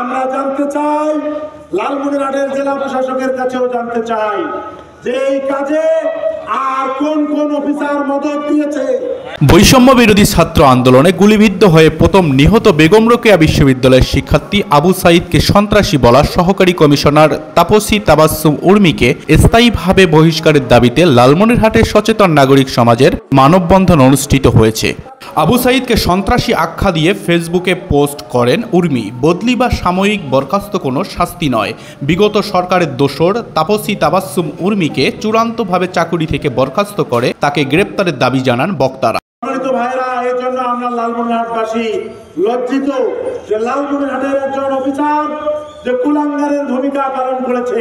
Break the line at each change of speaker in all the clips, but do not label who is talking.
আমরা জানতে চাই, লালমনিরহাটের জেলা প্রশাসকের কাছেও জানতে চাই যে এই কাজে আর কোন কোন অফিসার মদত দিয়েছে।
বৈষম্য বিরোধী ছাত্র আন্দোলনে গুলিবিদ্ধ হয়ে প্রথম নিহত বেগম রোকেয়া বিশ্ববিদ্যালয়ের শিক্ষার্থী আবু সাঈদকে সন্ত্রাসী বলা সহকারী কমিশনার তাপসী তাবাসসুম উর্মিকে স্থায়ীভাবে বহিষ্কারের দাবিতে লালমনিরহাটের সচেতন নাগরিক সমাজের মানববন্ধন অনুষ্ঠিত হয়েছে। আবু সাঈদকে সন্ত্রাসী আখ্যা দিয়ে ফেসবুকে পোস্ট করেন উর্মি। বদলি বা সাময়িক বরখাস্ত কোনো শাস্তি নয়। বিগত সরকারের দোসর তাপসী তাবাসসুম উর্মিকে চূড়ান্তভাবে চাকুরি থেকে বরখাস্ত করে তাকে গ্রেপ্তারের দাবি জানান বক্তারা।
ভাইরা, এই জন্য আমরা লালমনিরহাটবাসী লজ্জিত যে লালমনিরহাটের একজন অফিসার যে কুলাঙ্গারের ভূমিকা পালন করেছে।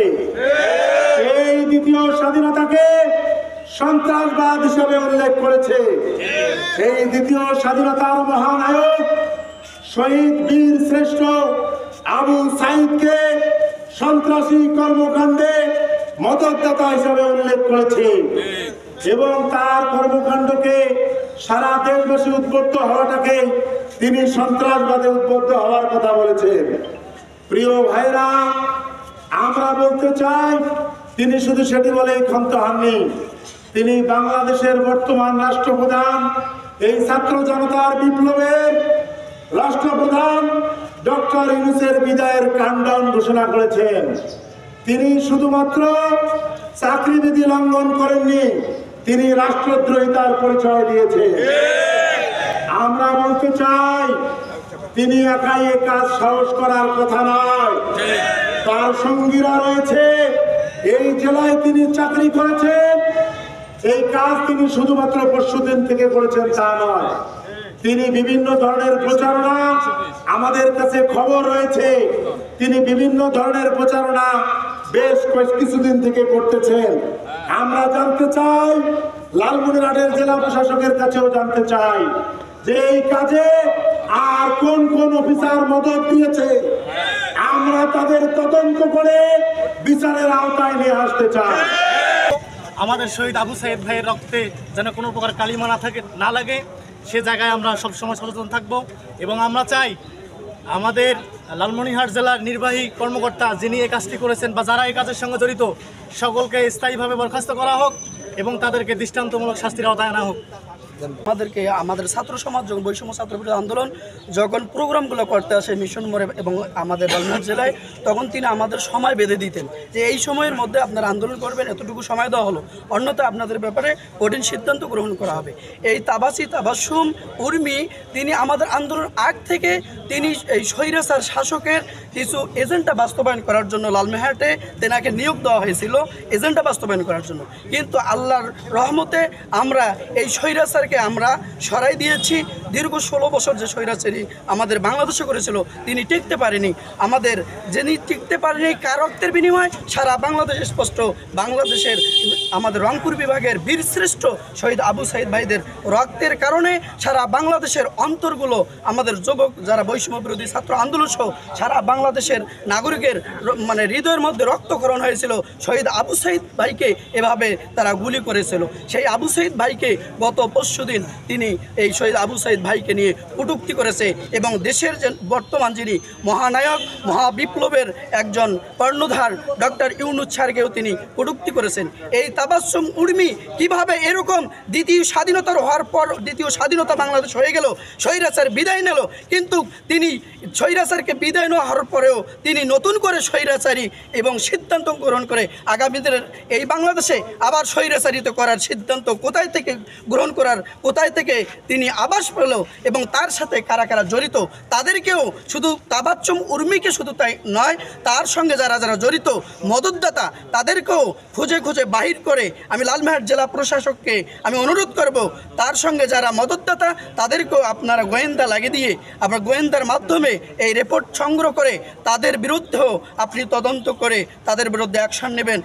এই দ্বিতীয় স্বাধীনতাকে সন্ত্রাসবাদ হিসেবে উল্লেখ করেছে। এই দ্বিতীয় স্বাধীনতার মহানায়ক শহীদ বীর শ্রেষ্ঠ আবু সাঈদকে সন্ত্রাসী কর্মকাণ্ডে মদতদাতা হিসেবে উল্লেখ করেছে এবং তার কর্মকাণ্ডকে সারা দেশবাসী উদ্বুদ্ধ হওয়াটাকে তিনি সন্ত্রাসবাদে উদ্বুদ্ধ হওয়ার কথা বলেছেন। প্রিয় ভাইরা, আমরা বলতে চাই, তিনি শুধু সেটি বলেই ক্ষান্ত হননি। তিনি বাংলাদেশের বর্তমান রাষ্ট্রপ্রধান, এই ছাত্র জনতার বিপ্লবের রাষ্ট্রপ্রধান ডক্টর ইউনূসের বিদায়ের কাণ্ডন ঘোষণা করেছেন। তিনি শুধুমাত্র চাকরিবিধি লঙ্ঘন করেননি, তিনি রাষ্ট্রদ্রোহিতার পরিচয় দিয়েছেন। আমরা বলতে চাই, তিনি একাই এ কাজ সাহস করার কথা নয়, তার সঙ্গীরা রয়েছে। এই জেলায় তিনি চাকরি করেছেন। এই কাজ তিনি শুধুমাত্র পরশুদিন থেকে করেছেন তা নয়, তিনি বিভিন্ন ধরনের প্রচারণা, আমাদের কাছে খবর রয়েছে, তিনি বিভিন্ন ধরনের প্রচারণা বেশ কিছুদিন থেকে করতেছেন। আমরা জানতে চাই, লালমনিরহাটের জেলা প্রশাসকের কাছেও জানতে চাই যে এই কাজে আর কোন কোন অফিসার মদত দিয়েছে। আমরা তাদের তদন্ত করে বিচারের আওতায় নিয়ে আসতে চাই।
আমাদের শহীদ আবু সাঈদ ভাইয়ের রক্তে যেন কোনো প্রকার কালিমা না লাগে, সে জায়গায় আমরা সবসময় সচেতন থাকব। এবং আমরা চাই আমাদের লালমনিরহাট জেলার নির্বাহী কর্মকর্তা যিনি এই কাজটি করেছেন বা যারা এই কাজের সঙ্গে জড়িত সকলকে স্থায়ীভাবে বরখাস্ত করা হোক এবং তাদেরকে দৃষ্টান্তমূলক শাস্তির আওতায় আনা হোক।
আমাদেরকে আমাদের ছাত্র সমাজ যখন বৈষম্য ছাত্র বিরোধী আন্দোলন যখন প্রোগ্রামগুলো করতে আসে মিশন মোড়ে এবং আমাদের লালমনিরহাট জেলায়, তখন তিনি আমাদের সময় বেঁধে দিতেন যে এই সময়ের মধ্যে আপনারা আন্দোলন করবেন, এতটুকু সময় দেওয়া হলো, অন্যথা আপনাদের ব্যাপারে কঠিন সিদ্ধান্ত গ্রহণ করা হবে। এই তাবাসী তাবাসসুম উর্মি তিনি আমাদের আন্দোলন আগ থেকে তিনি এই স্বৈরাচার শাসকের কিছু এজেন্ডা বাস্তবায়ন করার জন্য লালমনিরহাটে তেনাকে নিয়োগ দেওয়া হয়েছিল এজেন্ডা বাস্তবায়ন করার জন্য। কিন্তু আল্লাহর রহমতে আমরা এই স্বৈরাচার আমরা সরাই দিয়েছি। দীর্ঘ 16 বছর যে স্বৈরাচারী আমাদের বাংলাদেশে করেছিল তিনি টিকতে পারেনি। আমাদের যিনি টিকতে পারেনি কার রক্তের বিনিময়, সারা বাংলাদেশে স্পষ্ট বাংলাদেশের আমাদের রংপুর বিভাগের বীরশ্রেষ্ঠ শহীদ আবু সাঈদ ভাইদের রক্তের কারণে সারা বাংলাদেশের অন্তরগুলো আমাদের যুবক যারা বৈষম্য বিরোধী ছাত্র আন্দোলন সহ সারা বাংলাদেশের নাগরিকের হৃদয়ের মধ্যে রক্তক্ষরণ হয়েছিল। শহীদ আবু সাঈদ ভাইকে এভাবে তারা গুলি করেছিল। সেই আবু সাঈদ ভাইকে গত দিন তিনি এই শহীদ আবু সাঈদ ভাইকে নিয়ে কটূক্তি করেছে এবং দেশের যে বর্তমান যিনি মহানায়ক মহাবিপ্লবের একজন কর্ণধার ডক্টর ইউনূস স্যারকেও তিনি কটূক্তি করেছেন। এই তাবাসসুম উর্মি কিভাবে এরকম দ্বিতীয় স্বাধীনতার হওয়ার পর দ্বিতীয় স্বাধীনতা বাংলাদেশ হয়ে গেল, স্বৈরাচার বিদায় নিল, কিন্তু তিনি স্বৈরাচারকে বিদায় না হওয়ার পরেও তিনি নতুন করে স্বৈরাচারী এবং সিদ্ধান্ত গ্রহণ করে আগামী দিনের এই বাংলাদেশে আবার স্বৈরাচারিত করার সিদ্ধান্ত কোথায় থেকে গ্রহণ করার, কোথায় থেকে তিনি আবাস পেল এবং তার সাথে কারা কারা জড়িত তাদেরকেও, শুধু তাবাসসুম উর্মিকে শুধু তাই নয়, তার সঙ্গে যারা যারা জড়িত মদতদাতা তাদেরকেও খুঁজে খুঁজে বাহির করে আমি লালমনিরহাট জেলা প্রশাসককে আমি অনুরোধ করব, তার সঙ্গে যারা মদতদাতা তাদেরকেও আপনারা গোয়েন্দা লাগিয়ে দিয়ে আপনার গোয়েন্দার মাধ্যমে এই রিপোর্ট সংগ্রহ করে তাদের বিরুদ্ধেও আপনি তদন্ত করে তাদের বিরুদ্ধে অ্যাকশন নেবেন।